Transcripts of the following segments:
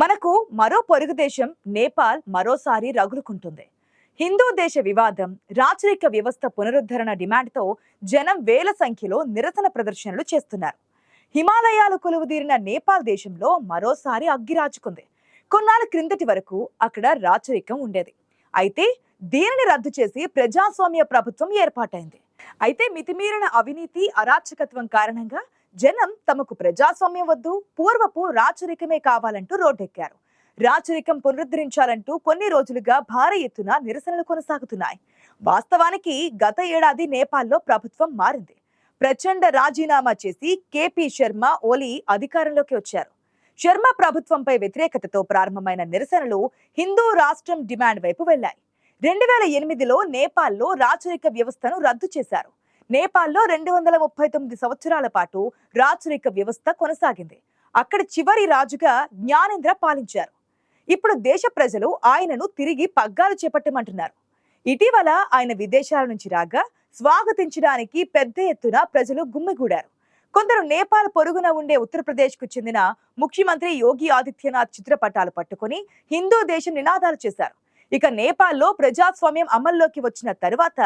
మనకు మరో పొరుగు దేశం నేపాల్ మరోసారి రగులుకుంటుంది. హిందూ దేశ వివాదం, రాచరిక వ్యవస్థ పునరుద్ధరణ డిమాండ్తో జనం వేల సంఖ్యలో నిరసన ప్రదర్శనలు చేస్తున్నారు. హిమాలయాలు కొలువుదీరిన నేపాల్ దేశంలో మరోసారి అగ్గిరాచుకుంది. కొన్నాళ్ళ క్రిందటి వరకు అక్కడ రాచరికం ఉండేది. అయితే దీనిని రద్దు చేసి ప్రజాస్వామ్య ప్రభుత్వం ఏర్పాటైంది. అయితే మితిమీరిన అవినీతి, అరాచకత్వం కారణంగా జనం తమకు ప్రజాస్వామ్యం వద్దు, పూర్వపు రాచరికమే కావాలంటూ రోడ్డెక్కారు. రాచరికం పునరుద్ధరించాలంటూ కొన్ని రోజులుగా భారీ ఎత్తున నిరసనలు కొనసాగుతున్నాయి. వాస్తవానికి గత ఏడాది నేపాల్లో ప్రభుత్వం మారింది. ప్రచండ రాజీనామా చేసి కేపీ శర్మ ఓలీ అధికారంలోకి వచ్చారు. శర్మ ప్రభుత్వంపై వ్యతిరేకతతో ప్రారంభమైన నిరసనలు హిందూ రాష్ట్రం డిమాండ్ వైపు వెళ్లాయి. 2008లో నేపాల్లో రాచరిక వ్యవస్థను రద్దు చేశారు. నేపాల్లో 239 సంవత్సరాల పాటు రాచరిక వ్యవస్థ కొనసాగింది. అక్కడి చివరి రాజుగా జ్ఞానేంద్ర పాలించారు. ఇప్పుడు దేశ ప్రజలు ఆయనను తిరిగి పగ్గాలు చేపట్టమంటున్నారు. ఇటీవల ఆయన విదేశాల నుంచి రాగా స్వాగతించడానికి పెద్ద ఎత్తున ప్రజలు గుమ్మిగూడారు. కొందరు నేపాల్ పొరుగున ఉండే ఉత్తరప్రదేశ్ కు చెందిన ముఖ్యమంత్రి యోగి ఆదిత్యనాథ్ చిత్రపటాలు పట్టుకుని హిందూ దేశం నినాదాలు చేశారు. ఇక నేపాల్లో ప్రజాస్వామ్యం అమల్లోకి వచ్చిన తరువాత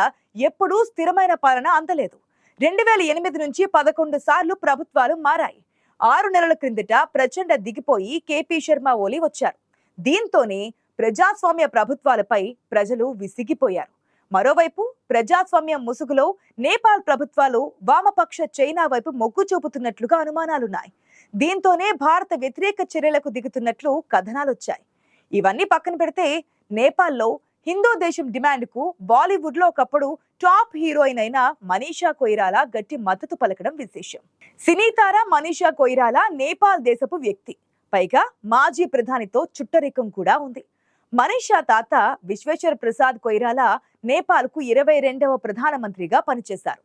ఎప్పుడూ స్థిరమైన పాలన అందలేదు. 2008 నుంచి 11 సార్లు ప్రభుత్వాలు మారాయి. 6 నెలల క్రిందట ప్రచండ దిగిపోయి కేపీ శర్మ ఓలీ వచ్చారు. దీంతోనే ప్రజాస్వామ్య ప్రభుత్వాలపై ప్రజలు విసిగిపోయారు. మరోవైపు ప్రజాస్వామ్యం ముసుగులో నేపాల్ ప్రభుత్వాలు వామపక్ష చైనా వైపు మొగ్గు చూపుతున్నట్లుగా అనుమానాలున్నాయి. దీంతోనే భారత వ్యతిరేక చర్యలకు దిగుతున్నట్లు కథనాలొచ్చాయి. ఇవన్నీ పక్కన పెడితే నేపాల్లో హిందూ దేశం డిమాండ్ కు బాలీవుడ్ లో ఒకప్పుడు టాప్ హీరోయిన్ అయిన మనీషా కొయిరాలా గట్టి మద్దతు పలకడం విశేషం. సినీ తార మనీషా కొయిరాలా నేపాల్ దేశపు వ్యక్తి. పైగా మాజీ ప్రధానితో చుట్టరికం కూడా ఉంది. మనీషా తాత విశ్వేశ్వర్ ప్రసాద్ కొయిరాలా నేపాల్ కు 22వ ప్రధానమంత్రిగా పనిచేశారు.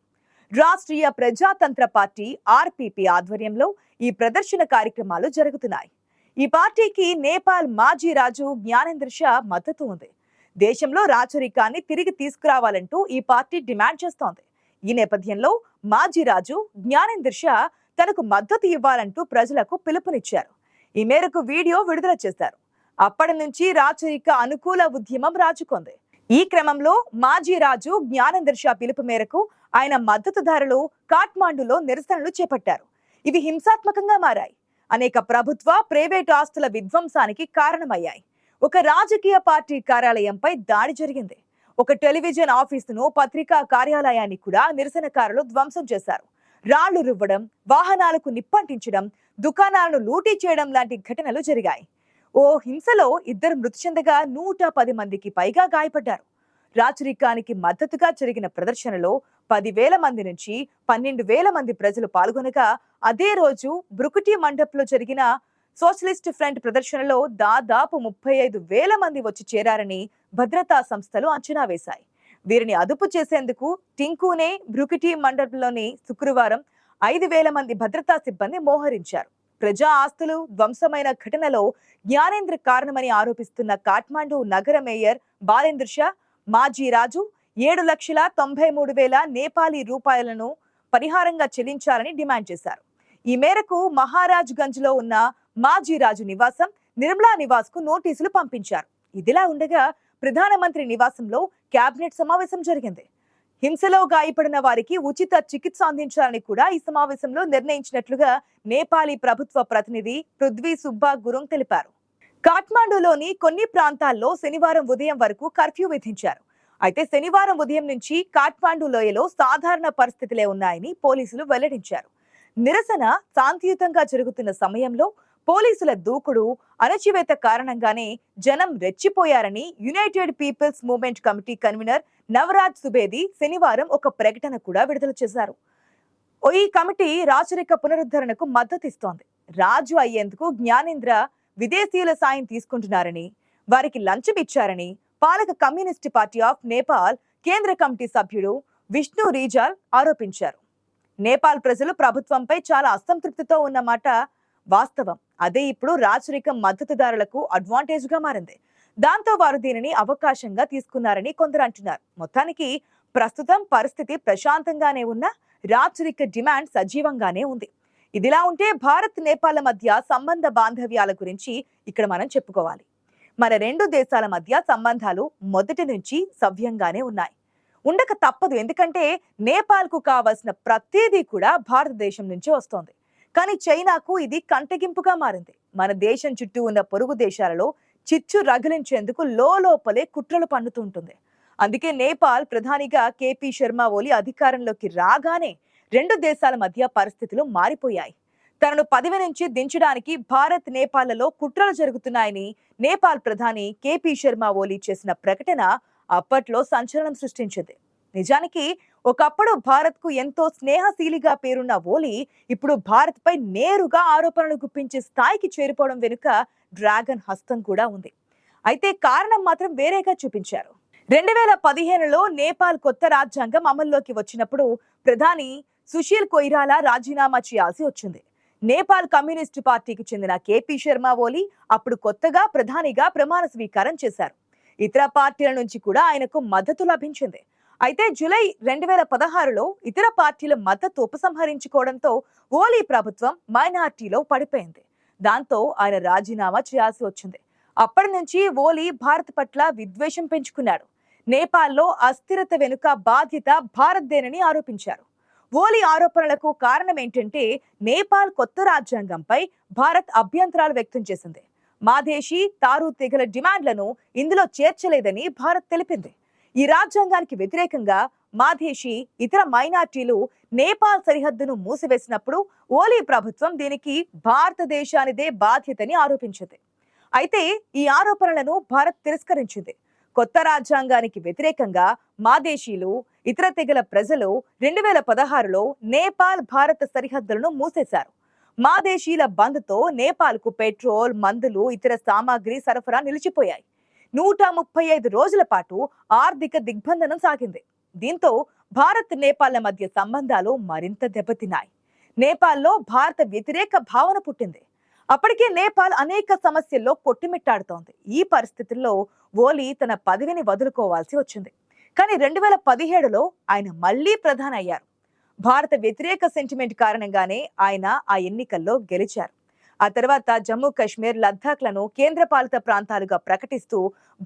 రాష్ట్రీయ ప్రజాతంత్ర పార్టీ ఆర్పీపీ ఆధ్వర్యంలో ఈ ప్రదర్శన కార్యక్రమాలు జరుగుతున్నాయి. ఈ పార్టీకి నేపాల్ మాజీ రాజు జ్ఞానేంద్ర షా మద్దతు ఉంది. దేశంలో రాచరికాన్ని తిరిగి తీసుకురావాలంటూ ఈ పార్టీ డిమాండ్ చేస్తోంది. ఈ నేపథ్యంలో మాజీ రాజు జ్ఞానేంద్ర షా తనకు మద్దతు ఇవ్వాలంటూ ప్రజలకు పిలుపునిచ్చారు. ఈ మేరకు వీడియో విడుదల చేశారు. అప్పటి నుంచి రాచరిక అనుకూల ఉద్యమం రాజుకుంది. ఈ క్రమంలో మాజీ రాజు జ్ఞానేంద్ర షా పిలుపు మేరకు ఆయన మద్దతుదారులు కాఠ్మాండులో నిరసనలు చేపట్టారు. ఇవి హింసాత్మకంగా మారాయి. అనేక ప్రభుత్వ, ప్రైవేటు ఆస్తుల విధ్వంసానికి కారణమయ్యాయి. ఒక రాజకీయ పార్టీ కార్యాలయంపై దాడి జరిగింది. ఒక టెలివిజన్ ఆఫీసును, పత్రికా కార్యాలయాన్ని కూడా నిరసనకారులు ధ్వంసం చేశారు. రాళ్లు రువ్వడం, వాహనాలకు నిప్పంటించడం, దుకాణాలను లూటీ చేయడం లాంటి ఘటనలు జరిగాయి. ఓ హింసలో 2 మృతి చెందగా 110 మందికి పైగా గాయపడ్డారు. రాచరికానికి మద్దతుగా జరిగిన ప్రదర్శనలో 10,000 మంది నుంచి 12,000 మంది ప్రజలు పాల్గొనగా, అదే రోజు బ్రుకుటి మండప్లో జరిగిన సోషలిస్ట్ ఫ్రంట్ ప్రదర్శనలో దాదాపు 35,000 మంది వచ్చి చేరారని భద్రతా సంస్థలు అంచనా వేశాయి. వీరిని అదుపు చేసేందుకు టింకునే బ్రుకుటి మండపంలోని శుక్రవారం 5,000 మంది భద్రతా సిబ్బంది మోహరించారు. ప్రజా ఆస్తులు ధ్వంసమైన ఘటనలో జ్ఞానేంద్ర కారణమని ఆరోపిస్తున్న కాఠ్మాండు నగర మేయర్ బాలేంద్ర షా మాజీ రాజు 7,93,000 నేపాలీ రూపాయలను పరిహారంగా చెల్లించాలని డిమాండ్ చేశారు. ఈ మేరకు మహారాజ్ గంజ్ లో ఉన్న మాజీ రాజు నివాసం నిర్మలా నివాస్ కు నోటీసులు పంపించారు. ఇదిలా ఉండగా ప్రధానమంత్రి నివాసంలో కేబినెట్ సమావేశం జరిగింది. హింసలో గాయపడిన వారికి ఉచిత చికిత్స అందించాలని కూడా ఈ సమావేశంలో నిర్ణయించినట్లుగా నేపాలీ ప్రభుత్వ ప్రతినిధి పృథ్వీ సుబ్బా గురుంగ్ తెలిపారు. కాఠ్మాండులోని కొన్ని ప్రాంతాల్లో శనివారం ఉదయం వరకు కర్ఫ్యూ విధించారు. అయితే శనివారం ఉదయం నుంచి కాఠ్మాండు లోయలో సాధారణ పరిస్థితులే ఉన్నాయని పోలీసులు వెల్లడించారు. నిరసన శాంతియుతంగా జరుగుతున్న సమయంలో పోలీసుల దూకుడు, అణచివేత కారణంగానే జనం రెచ్చిపోయారని united peoples movement committee convener Navaraj Subedi శనివారం ఒక ప్రకటన కూడా విడుదల చేశారు. ఈ కమిటీ రాచరిక పునరుద్ధరణకు మద్దతిస్తోంది. రాజు అయ్యేందుకు జ్ఞానేంద్ర విదేశీయుల సాయం తీసుకుంటున్నారని, వారికి లంచం ఇచ్చారని పాలక కమ్యూనిస్ట్ పార్టీ ఆఫ్ నేపాల్ కేంద్ర కమిటీ సభ్యుడు విష్ణు రీజాల్ ఆరోపించారు. నేపాల్ ప్రజలు ప్రభుత్వంపై చాలా అసంతృప్తితో ఉన్నమాట వాస్తవం. అదే ఇప్పుడు రాచరిక మద్దతుదారులకు అడ్వాంటేజ్ గా మారింది. దాంతో వారు దీనిని అవకాశంగా తీసుకున్నారని కొందరు అంటున్నారు. మొత్తానికి ప్రస్తుతం పరిస్థితి ప్రశాంతంగానే ఉన్న రాచరిక డిమాండ్ సజీవంగానే ఉంది. ఇదిలా ఉంటే భారత్ నేపాల్ మధ్య సంబంధ బాంధవ్యాల గురించి ఇక్కడ మనం చెప్పుకోవాలి. మన రెండు దేశాల మధ్య సంబంధాలు మొదటి నుంచి సవ్యంగానే ఉన్నాయి. ఉండక తప్పదు, ఎందుకంటే నేపాల్కు కావాల్సిన ప్రతిదీ కూడా భారతదేశం నుంచి వస్తోంది. కానీ చైనాకు ఇది కంటగింపుగా మారింది. మన దేశం చుట్టూ ఉన్న పొరుగు దేశాలలో చిచ్చు రగిలించేందుకు లోపలే కుట్రలు పన్నుతుంటుంది. అందుకే నేపాల్ ప్రధానిగా కేపీ శర్మ ఓలీ అధికారంలోకి రాగానే రెండు దేశాల మధ్య పరిస్థితులు మారిపోయాయి. తనను పదవి నుంచి దించడానికి భారత్ నేపాల్లో కుట్రలు జరుగుతున్నాయని నేపాల్ ప్రధాని కేపీ శర్మ ఓలీ చేసిన ప్రకటన అప్పట్లో సంచలనం సృష్టించింది. నిజానికి ఒకప్పుడు భారత్ కు ఎంతో స్నేహశీలిగా పేరున్న ఓలీ ఇప్పుడు భారత్ పై నేరుగా ఆరోపణలు గుప్పించే స్థాయికి చేరిపోవడం వెనుక డ్రాగన్ హస్తం కూడా ఉంది. అయితే కారణం మాత్రం వేరేగా చూపించారు. 2015లో నేపాల్ కొత్త రాజ్యాంగం అమల్లోకి వచ్చినప్పుడు ప్రధాని సుశీల్ కొయిరాలా రాజీనామా చేయాల్సి వచ్చింది. నేపాల్ కమ్యూనిస్టు పార్టీకి చెందిన కేపీ శర్మ ఓలీ అప్పుడు కొత్తగా ప్రధానిగా ప్రమాణ స్వీకారం చేశారు. ఇతర పార్టీల నుంచి కూడా ఆయనకు మద్దతు లభించింది. అయితే జూలై 2016లో ఇతర పార్టీల మద్దతు ఉపసంహరించుకోవడంతో ఓలీ ప్రభుత్వం మైనార్టీలో పడిపోయింది. దాంతో ఆయన రాజీనామా చేయాల్సి వచ్చింది. అప్పటి నుంచి ఓలీ భారత్ పట్ల విద్వేషం పెంచుకున్నాడు. నేపాల్లో అస్థిరత వెనుక బాధ్యత భారత్దేనని ఆరోపించారు. ఓలీ ఆరోపణలకు కారణం ఏంటంటే నేపాల్ కొత్త రాజ్యాంగంపై భారత్ అభ్యంతరాలు వ్యక్తం చేసింది. మాదేశీ, తారు తెగల డిమాండ్లను ఇందులో చేర్చలేదని భారత్ తెలిపింది. ఈ రాజ్యాంగానికి వ్యతిరేకంగా మాదేశీ, ఇతర మైనార్టీలు నేపాల్ సరిహద్దును మూసివేసినప్పుడు ఓలీ ప్రభుత్వం దీనికి భారతదేశానిదే బాధ్యతని ఆరోపించింది. అయితే ఈ ఆరోపణలను భారత్ తిరస్కరించింది. కొత్త రాజ్యాంగానికి వ్యతిరేకంగా మాదేశీలు, ఇతర తెగల ప్రజలు 2016లో నేపాల్ భారత సరిహద్దులను మూసేశారు. మాదేశీల బంద్తో నేపాల్కు పెట్రోల్, మందులు, ఇతర సామాగ్రి సరఫరా నిలిచిపోయాయి. 135 రోజుల పాటు ఆర్థిక దిగ్బంధనం సాగింది. దీంతో భారత్ నేపాల్ మధ్య సంబంధాలు మరింత దెబ్బతిన్నాయి. నేపాల్లో భారత వ్యతిరేక భావన పుట్టింది. అప్పటికే నేపాల్ అనేక సమస్యల్లో కొట్టిమిట్టాడుతోంది. ఈ పరిస్థితుల్లో ఓలీ తన పదవిని వదులుకోవాల్సి వచ్చింది. కానీ 2017లో ఆయన మళ్లీ ప్రధాని అయ్యారు. భారత వ్యతిరేక సెంటిమెంట్ కారణంగానే ఆయన ఆ ఎన్నికల్లో గెలిచారు. ఆ తర్వాత జమ్మూ కాశ్మీర్, లద్దాఖ్లను కేంద్రపాలిత ప్రాంతాలుగా ప్రకటిస్తూ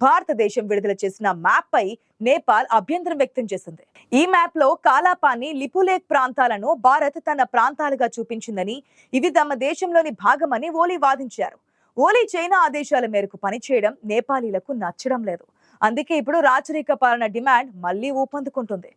భారతదేశం విడుదల చేసిన మ్యాప్ పై నేపాల్ అభ్యంతరం వ్యక్తం చేసింది. ఈ మ్యాప్ లో కాలాపాని, లిపులేక్ ప్రాంతాలను భారత్ తన ప్రాంతాలుగా చూపించిందని, ఇవి తమ దేశంలోని భాగమని ఓలీ వాదించారు. ఓలీ చైనా ఆదేశాల మేరకు పనిచేయడం నేపాలీలకు నచ్చడం లేదు. అందుకే ఇప్పుడు రాచరిక పాలన డిమాండ్ మళ్లీ ఊపందుకుంటుంది.